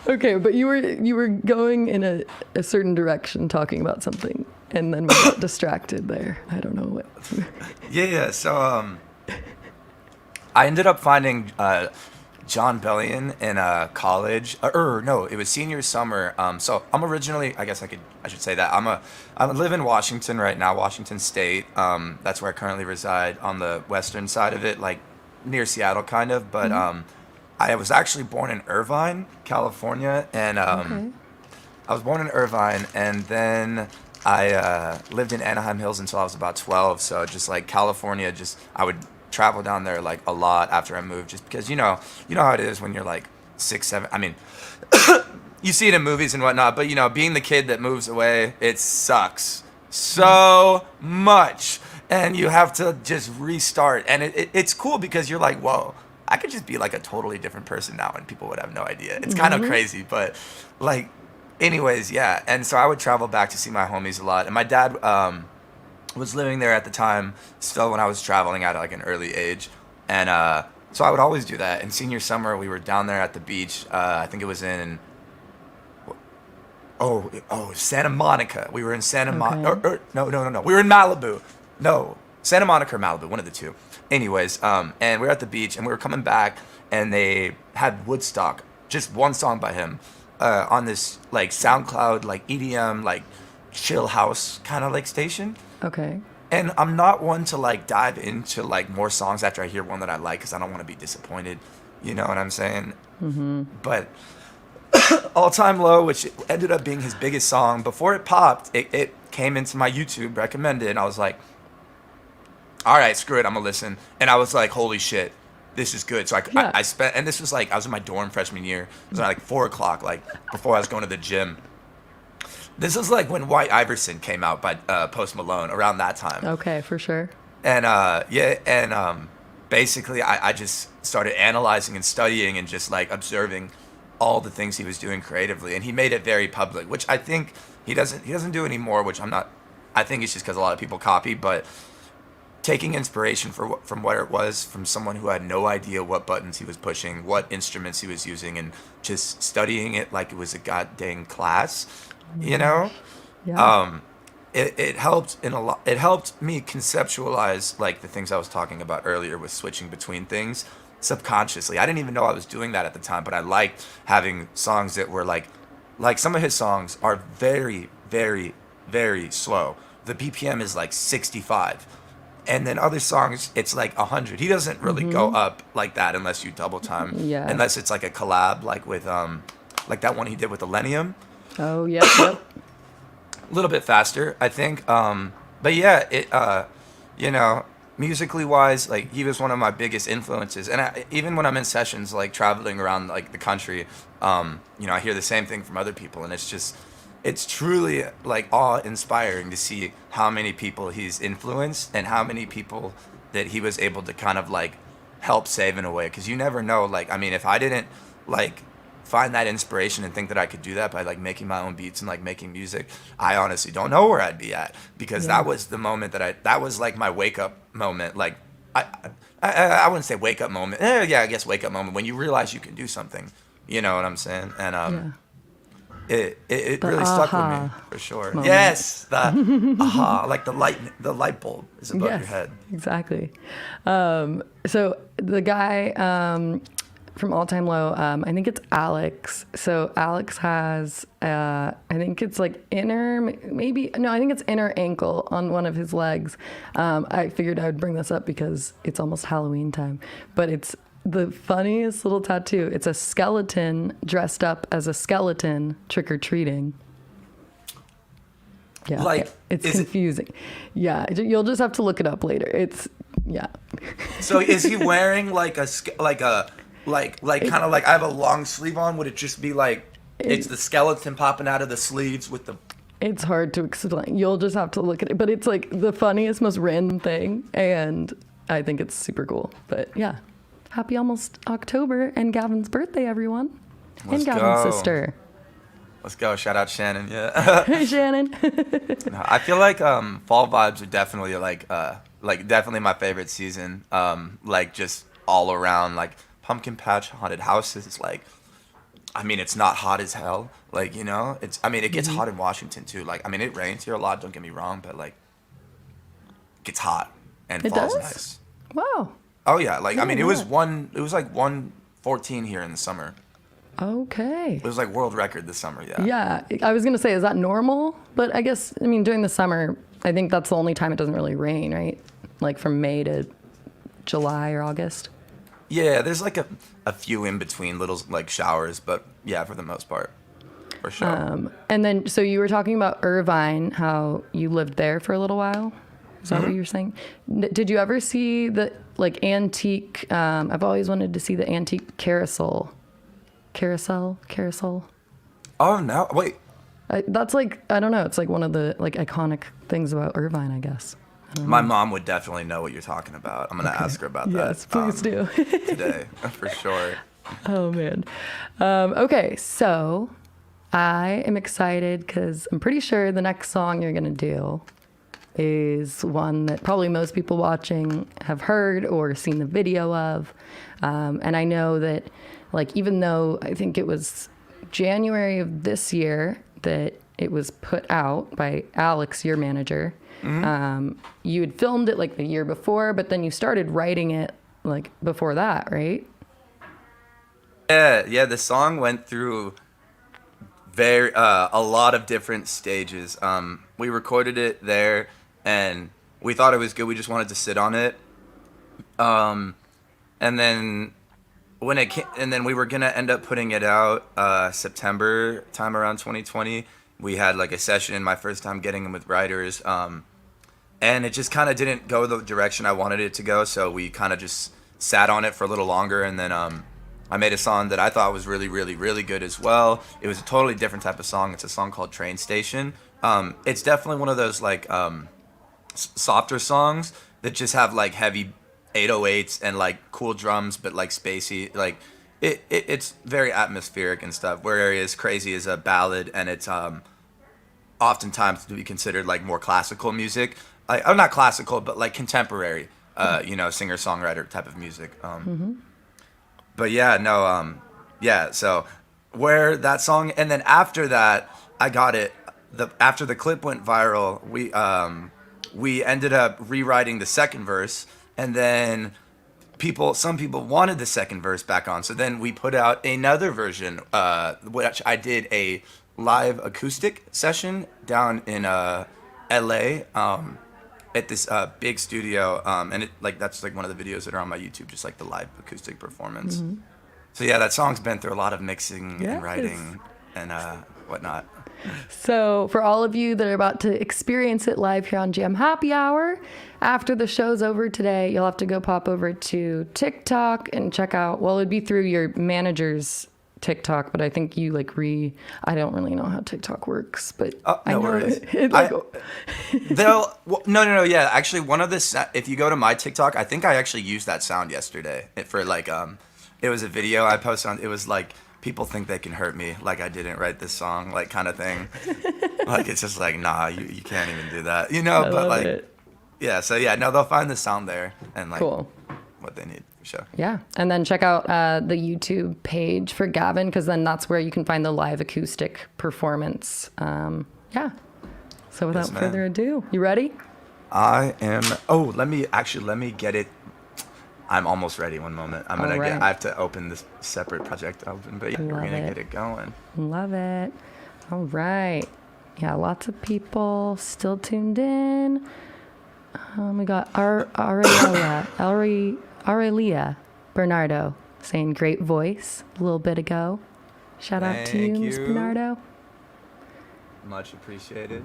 Okay, but you were going in a certain direction talking about something and then we got distracted there. I don't know what. Yeah. So I ended up finding John Bellion in college. No, it was senior summer. So I'm originally, I should say that I live in Washington right now, Washington State. That's where I currently reside on the western side of it, like near Seattle, kind of. But I was actually born in Irvine, California, and Okay. I was born in Irvine, and then I lived in Anaheim Hills until I was about 12. So just like California, just I would travel down there like a lot after I moved, just because you know how it is when you're like 6, 7. I mean, you see it in movies and whatnot, but being the kid that moves away, it sucks so much, and you have to just restart. And it's cool because you're like, whoa, I could just be like a totally different person now, and people would have no idea. It's kind of crazy, but like. Anyways, yeah, and so I would travel back to see my homies a lot, and my dad was living there at the time, still when I was traveling at like an early age, and so I would always do that. And senior summer, we were down there at the beach. I think it was in Santa Monica. We were in Santa Monica. Okay. No. We were in Malibu. No, Santa Monica or Malibu, one of the two. Anyways, and we were at the beach, and we were coming back, and they had Woodstock, just one song by him. On this like SoundCloud like EDM like chill house kind of like station. Okay. And I'm not one to like dive into like more songs after I hear one that I like, because I don't want to be disappointed. You know what I'm saying? Mm-hmm. But All Time Low, which ended up being his biggest song, before it popped, it came into my YouTube recommended, and I was like, all right, screw it, I'm gonna listen. And I was like, holy shit, this is good. So I spent, and this was like, I was in my dorm freshman year. It was like 4:00, like before I was going to the gym. This is like when White Iverson came out by Post Malone, around that time. Okay, for sure. And basically I just started analyzing and studying and just like observing all the things he was doing creatively. And he made it very public, which I think he doesn't do anymore, which I think it's just because a lot of people copy, but taking inspiration from what it was from someone who had no idea what buttons he was pushing, what instruments he was using, and just studying it like it was a goddamn class, Yeah. It helped in a lot. It helped me conceptualize like the things I was talking about earlier with switching between things subconsciously. I didn't even know I was doing that at the time, but I liked having songs that were like some of his songs are very, very, very slow. The BPM is like 65. And then other songs, it's like 100. He doesn't really go up like that unless you double time. Yeah. Unless it's like a collab, like with like that one he did with Millennium. Oh, yep. A little bit faster, I think. But yeah, it musically wise, like he was one of my biggest influences. And even when I'm in sessions, like traveling around like the country, I hear the same thing from other people, and it's truly like awe-inspiring to see how many people he's influenced and how many people that he was able to kind of like help save in a way. Because you never know, like, I mean, if I didn't like find that inspiration and think that I could do that by like making my own beats and like making music, I honestly don't know where I'd be at, because that was the moment that was like my wake up moment. Like I wouldn't say wake up moment. Yeah, I guess wake up moment when you realize you can do something. You know what I'm saying? And It really stuck with me for sure. Moment. Yes, the aha, like the light bulb is above your head. Exactly. So the guy from All Time Low, I think it's Alex. So Alex has, I think it's like inner ankle on one of his legs. I figured I would bring this up because it's almost Halloween time, but it's the funniest little tattoo. It's a skeleton dressed up as a skeleton trick-or-treating. Yeah, like, it's confusing. Yeah, you'll just have to look it up later. So is he wearing like a kind of like I have a long sleeve on? Would it just be like it's the skeleton popping out of the sleeves with the? It's hard to explain. You'll just have to look at it. But it's like the funniest, most random thing, and I think it's super cool. But yeah. Happy almost October and Gavin's birthday, everyone. Let's and Gavin's go. sister. Let's go. Shout out Shannon. Yeah. Hey, Shannon. No, I feel like fall vibes are definitely like definitely my favorite season. Like just all around, like pumpkin patch, haunted houses. Like, I mean, it's not hot as hell. Like, it gets hot in Washington too. Like, I mean, it rains here a lot. Don't get me wrong, but like, it gets hot and It fall's does? nice. Wow. Oh yeah, like I mean, it was like 1 14 here in the summer. Okay. It was like world record this summer, yeah. Yeah, I was gonna say, is that normal? But I guess, I mean, during the summer, I think that's the only time it doesn't really rain, right? Like from May to July or August. Yeah, there's like a few in between little like showers, but yeah, for the most part, for sure. And then, so you were talking about Irvine, how you lived there for a little while. Is that what you were saying? Did you ever see the like antique? I've always wanted to see the antique carousel. Carousel. Oh no, wait. That's like, I don't know. It's like one of the like iconic things about Irvine, I guess. My mom would definitely know what you're talking about. I'm gonna ask her about that. Yes, please do. Today, for sure. Oh man. Okay, so I am excited because I'm pretty sure the next song you're gonna do is one that probably most people watching have heard or seen the video of. And I know that, like, even though I think it was January of this year that it was put out by Alex, your manager, you had filmed it like the year before, but then you started writing it like before that, right? Yeah. The song went through a lot of different stages. We recorded it there, and we thought it was good. We just wanted to sit on it. And then we were gonna end up putting it out September time around 2020. We had like a session, my first time getting in with writers, and it just kind of didn't go the direction I wanted it to go. So we kind of just sat on it for a little longer, and then I made a song that I thought was really, really, really good as well. It was a totally different type of song. It's a song called Train Station. It's definitely one of those like softer songs that just have like heavy 808s and like cool drums, but like spacey. Like it's very atmospheric and stuff. Whereas Crazy is a ballad, and it's oftentimes to be considered like more classical music. Not classical, but like contemporary, singer-songwriter type of music. But yeah, no, so where that song, and then after that, I got it, after the clip went viral, we ended up rewriting the second verse, and then some people wanted the second verse back on, so then we put out another version, which I did a live acoustic session down in LA, at this big studio, and that's like one of the videos that are on my YouTube, just like the live acoustic performance. So yeah, that song's been through a lot of mixing and writing and whatnot. So for all of you that are about to experience it live here on Jam Happy Hour, after the show's over today, you'll have to go pop over to TikTok and check out, well, it'd be through your manager's TikTok, but I think you I don't really know how TikTok works, but I know worries. no. Yeah, actually, one of if you go to my TikTok, I think I actually used that sound yesterday for like, it was a video I posted on, it was like, people think they can hurt me, like I didn't write this song, like kind of thing. Like, it's just like, nah, you can't even do that, but like, it. Yeah, so yeah, no, they'll find the sound there and like cool. What they need. Sure. Yeah. And then check out the YouTube page for Gavin, because then that's where you can find the live acoustic performance. Yeah. So without further ado, you ready? I am. Oh, let me get it. I'm almost ready. One moment. I have to open this separate project open, but yeah, we're going to get it going. Love it. All right. Yeah, lots of people still tuned in. We got Aurelia Bernardo saying great voice a little bit ago. Shout out to you, Miss Bernardo. Much appreciated.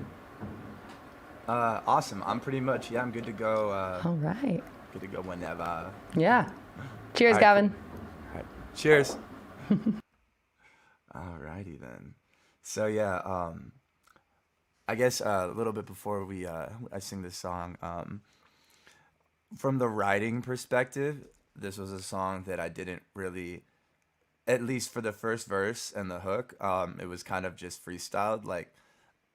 Awesome. I'm pretty much, I'm good to go. All right. Good to go whenever. Yeah. Cheers, right, Gavin. Cool. All right. Cheers. Alrighty then. So yeah, I guess a little bit before I sing this song, from the writing perspective, this was a song that I didn't really, at least for the first verse and the hook, it was kind of just freestyled. Like,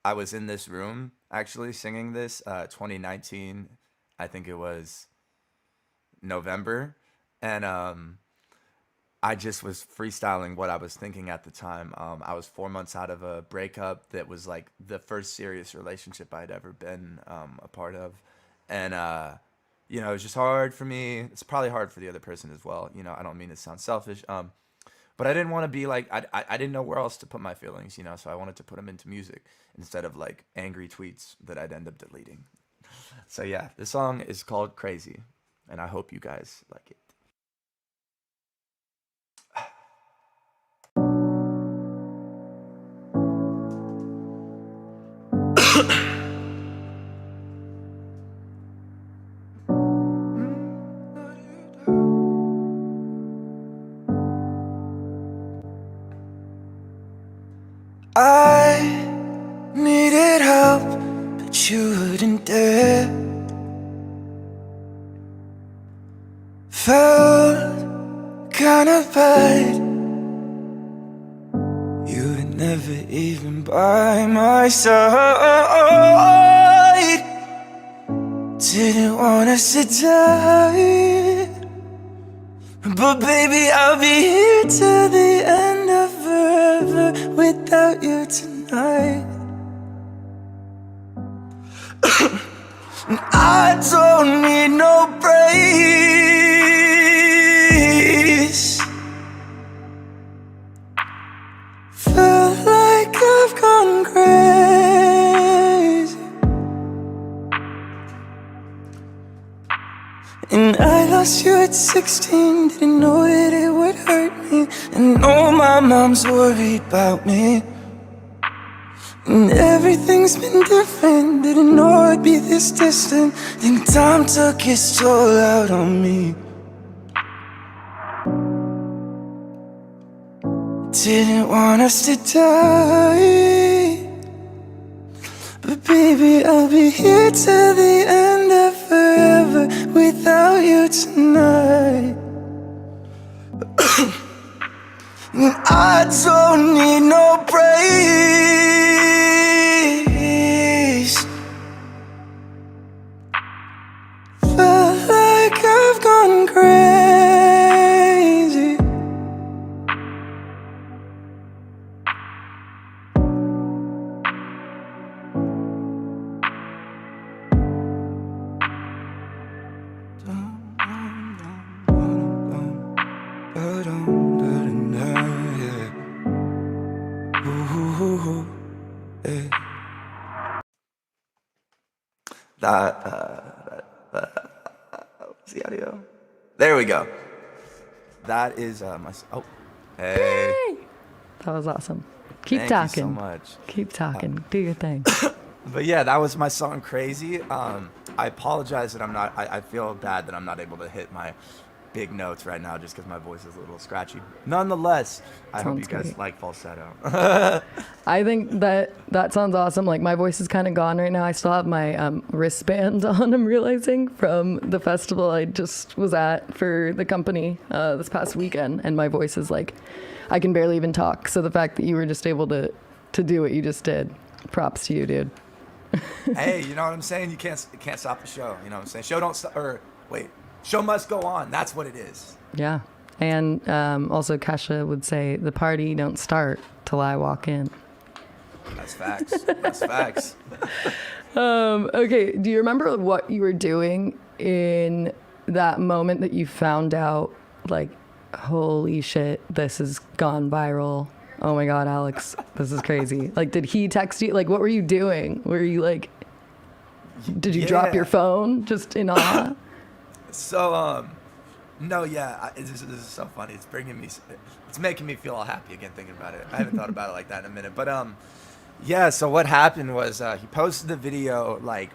I was in this room actually singing this, 2019, I think it was November, and I just was freestyling what I was thinking at the time. I was 4 months out of a breakup that was like the first serious relationship I'd ever been a part of, and it's just hard for me. It's probably hard for the other person as well. I don't mean to sound selfish. But I didn't want to be like, I didn't know where else to put my feelings, so I wanted to put them into music instead of like angry tweets that I'd end up deleting. So yeah, the song is called Crazy, and I hope you guys like it. I needed help, but you wouldn't dare. Felt kinda bad. You were never even by my side. Didn't want us to die, but baby, I'll be here till the end of forever without you tonight. I don't need no praise. Feel like I've gone crazy, and I lost you at 16. Didn't know that it would hurt me, and know my mom's worried about me. And everything's been different. Didn't know it'd be this distant. Think time took its toll out on me. Didn't want us to die, but baby, I'll be here till the end of forever without you tonight. And I don't need no praise. Felt like I've gone crazy. What's the audio? There we go. That is oh, hey. Yay! That was awesome. Keep Thank talking. you so much. Keep talking. Do your thing. But yeah, that was my song Crazy. I apologize that I feel bad that I'm not able to hit my big notes right now just because my voice is a little scratchy. Nonetheless, I hope you guys great. like falsetto. I think that sounds awesome. Like, my voice is kind of gone right now. I still have my wristband on, I'm realizing, from the festival I just was at for the company this past weekend. And my voice is like, I can barely even talk. So the fact that you were just able to do what you just did, props to you, dude. Hey, you know what I'm saying? You can't stop the show. You know what I'm saying? Show must go on. That's what it is. Yeah. And also Kesha would say, the party don't start till I walk in. That's facts. That's facts. Okay. Do you remember what you were doing in that moment that you found out, like, holy shit, this has gone viral? Oh my God, Alex, this is crazy. Like, did he text you? Like, what were you doing? Were you like, did you drop your phone just in awe? So, no, yeah, this is so funny. It's making me feel all happy again thinking about it. I haven't thought about it like that in a minute. But, yeah, so what happened was he posted the video, like,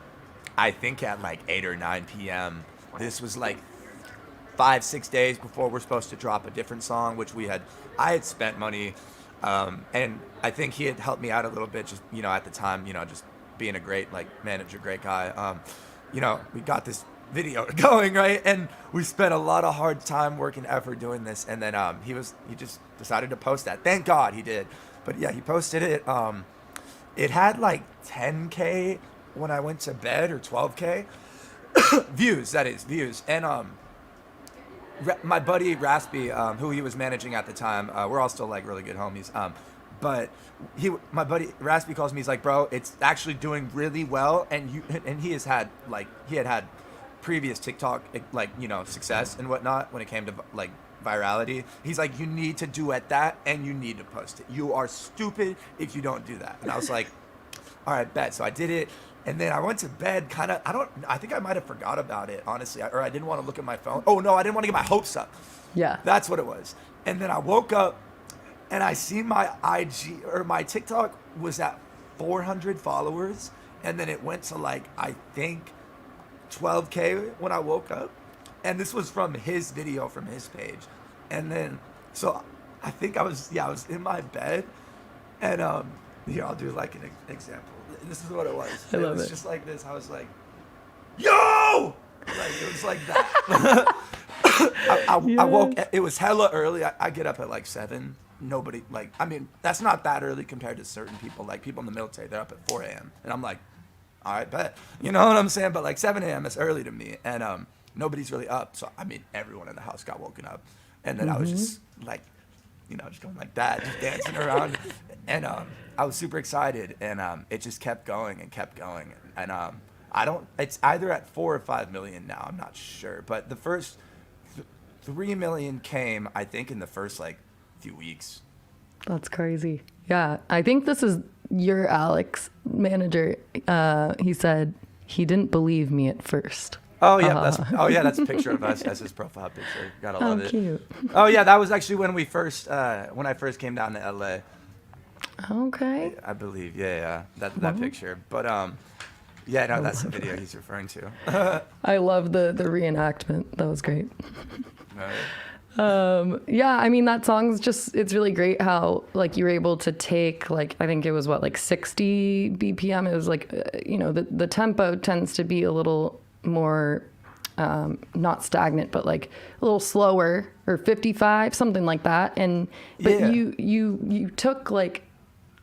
I think at like 8 or 9 p.m. This was like 5-6 days before we're supposed to drop a different song, which I had spent money, and I think he had helped me out a little bit, just, at the time, just being a great, like, manager, great guy. We got this video going, right? And we spent a lot of hard time, work, and effort doing this. And then he just decided to post that. Thank God he did. But yeah, he posted it. It had like 10K when I went to bed, or 12K views, that is, views. And my buddy Raspy, who he was managing at the time, we're all still like really good homies. But my buddy Raspy calls me. He's like, bro, it's actually doing really well, and he had had previous TikTok like success and whatnot when it came to like virality. He's like, you need to duet that and you need to post it. You are stupid if you don't do that. And I was like, all right, bet. So I did it. And then I went to bed kind of, I think I might have forgot about it, honestly. Or I didn't want to look at my phone. Oh, no, I didn't want to get my hopes up. Yeah. That's what it was. And then I woke up and I see my IG or my TikTok was at 400 followers. And then it went to like, I think 12K when I woke up. And this was from his video from his page. And then, so I think I was in my bed. And here, I'll do like an example. This is what it was. I love it was it. just like this. I was like, yo! Like, it was like that. I woke, it was hella early. I get up at like 7. Nobody, like, I mean, that's not that early compared to certain people. Like, people in the military, they're up at 4 a.m. And I'm like, all right, bet. You know what I'm saying? But like 7 a.m. is early to me. And nobody's really up. So, I mean, everyone in the house got woken up. And then I was just like, just going like that, just dancing around. And I was super excited. And it just kept going and kept going. And it's either at 4 or 5 million now. I'm not sure. But the first 3 million came, I think, in the first like few weeks. That's crazy. Yeah. I think this is your Alex manager. He said he didn't believe me at first. Oh yeah, that's a picture of us as his profile picture. Gotta love it. Cute. Oh yeah, that was actually when I first came down to LA. Okay. I believe, yeah, that picture. But yeah, no, that's the video he's referring to. I love the reenactment. That was great. Right. Yeah, I mean, that song's just, it's really great how, like, you were able to take, like, I think it was, like 60 BPM. It was, like, the tempo tends to be a little more, not stagnant, but, like, a little slower, or 55, something like that. But yeah. you took, like,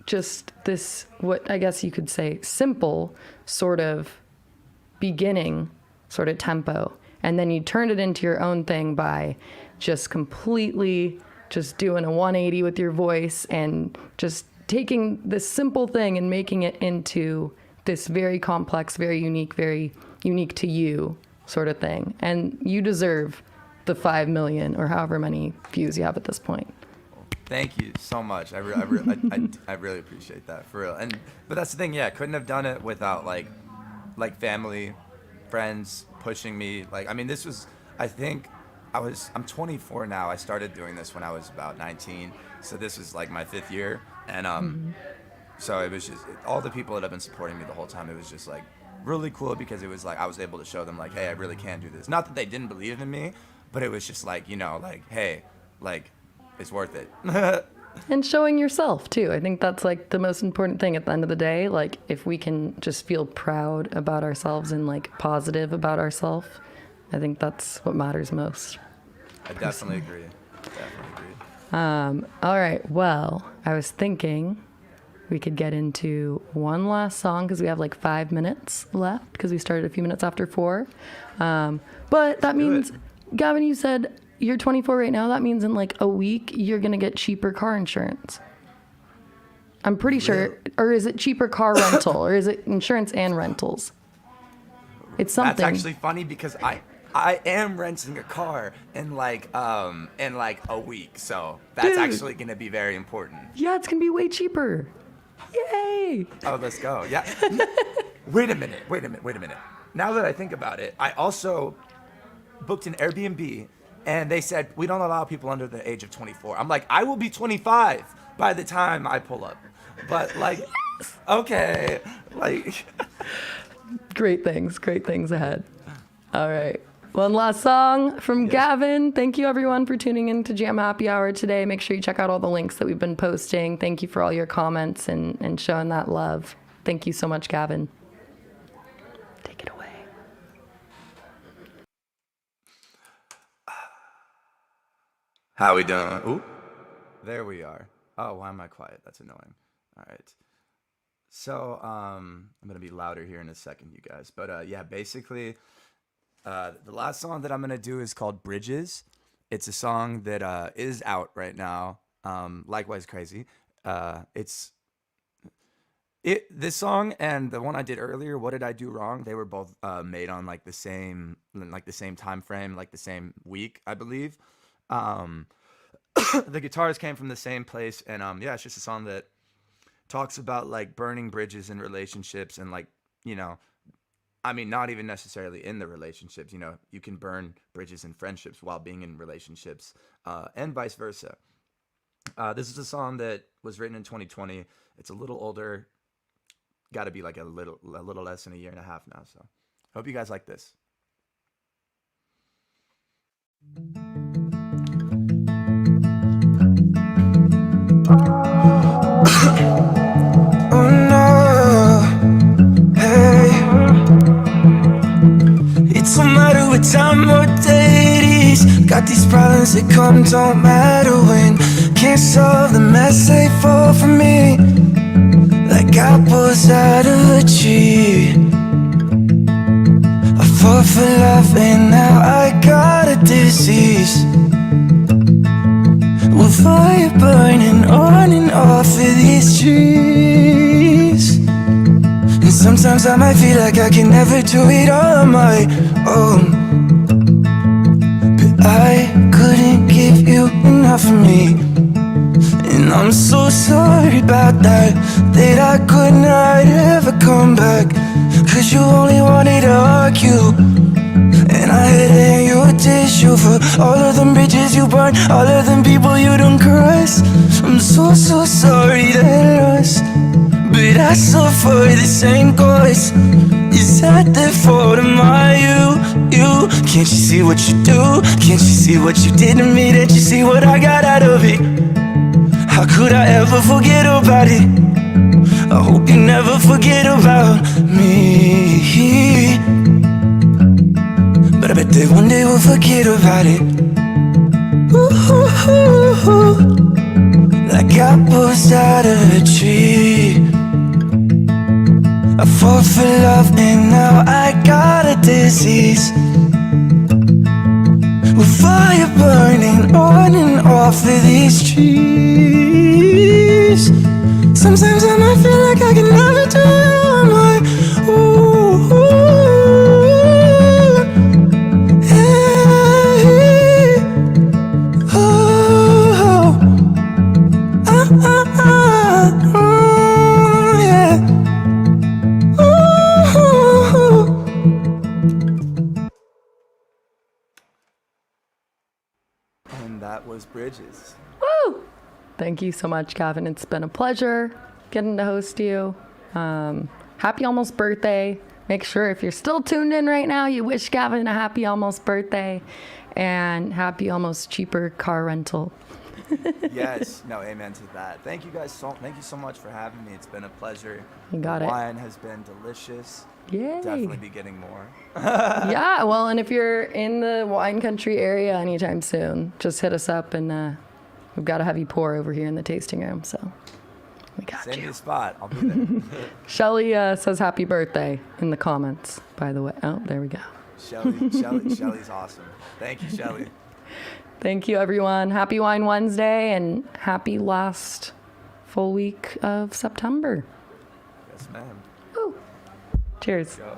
just this, what I guess you could say, simple sort of beginning sort of tempo. And then you turned it into your own thing by just completely just doing a 180 with your voice and just taking this simple thing and making it into this very complex, very unique to you sort of thing. And you deserve the 5 million or however many views you have at this point. Thank you so much. I really appreciate that, for real. But that's the thing, yeah, couldn't have done it without like family, friends pushing me. Like, I mean, this was, I think I'm 24 now. I started doing this when I was about 19. So this was like my 5th year. And so it was just all the people that have been supporting me the whole time. It was just like really cool because it was like I was able to show them like, hey, I really can do this. Not that they didn't believe in me, but it was just like, like, hey, like, it's worth it. And showing yourself too. I think that's like the most important thing at the end of the day. Like, if we can just feel proud about ourselves and like positive about ourselves, I think that's what matters most. I definitely agree. All right. Well, I was thinking we could get into one last song because we have like 5 minutes left because we started a few minutes after 4. But that means, Gavin, you said you're 24 right now. That means in like a week, you're going to get cheaper car insurance. I'm pretty sure. Or is it cheaper car rental? Or is it insurance and rentals? It's something. That's actually funny because I am renting a car in like a week. So that's actually going to be very important. Yeah, it's going to be way cheaper. Yay! Oh, let's go. Yeah. Wait a minute. Now that I think about it, I also booked an Airbnb. And they said, we don't allow people under the age of 24. I'm like, I will be 25 by the time I pull up. But like, okay, like. Great things ahead. All right. One last song from Gavin. Thank you everyone for tuning in to Jam Happy Hour today. Make sure you check out all the links that we've been posting. Thank you for all your comments and showing that love. Thank you so much, Gavin. Take it away. How we doing? Ooh, there we are. Oh, why am I quiet? That's annoying. All right. So, I'm going to be louder here in a second, you guys. But, yeah, basically, the last song that I'm going to do is called Bridges. It's a song that is out right now. Likewise Crazy. It's This song and the one I did earlier, "What Did I Do Wrong?" They were both made on like the same time frame, like the same week, I believe. Um, the guitars came from the same place, and yeah, it's just a song that talks about like burning bridges in relationships, and like, you know, I mean, not even necessarily in the relationships. You know, you can burn bridges in friendships while being in relationships, and vice versa. This is a song that was written in 2020. It's a little older. Got to be like a little less than a year and a half now. So, hope you guys like this. Oh no, hey. It don't matter what time or day it is. Got these problems that come, don't matter when. Can't solve the mess, they fall for me like apples out of a tree. I fought for love and now I got a disease. With fire burning on and off of these trees. And sometimes I might feel like I can never do it all on my own. But I couldn't give you enough of me. And I'm so sorry about that, that I could not ever come back. Cause you only wanted to argue, and I had to hand you a tissue for all of them bridges you burned, all of them people you done cross. I'm so sorry that us, but I suffer the same cause. Is that the fault of my you? Can't you see what you do? Can't you see what you did to me? Didn't you see what I got out of it? How could I ever forget about it? I hope you never forget about me. But I bet that one day we'll forget about it. Ooh, like apples out of a tree. I fought for love and now I got a disease. With fire burning on and off of these trees. Sometimes I might feel like I can never do it on my own. Hey, oh, yeah. Ooh. And that was Bridges. Woo! Thank you so much, Gavin. It's been a pleasure getting to host you. Happy almost birthday. Make sure if you're still tuned in right now, you wish Gavin a happy almost birthday and happy almost cheaper car rental. Yes, no, amen to that. Thank you so much for having me. It's been a pleasure. You got it. Wine has been delicious. Yay. Definitely be getting more. Yeah, well, and if you're in the wine country area anytime soon, just hit us up, and we've got a heavy pour over here in the tasting room, so we got Send me you. a spot. I'll be there. Shelly says happy birthday in the comments, by the way. Oh, there we go. Shelly's awesome. Thank you, Shelly. Thank you, everyone. Happy Wine Wednesday and happy last full week of September. Yes, ma'am. Woo. Cheers. Go.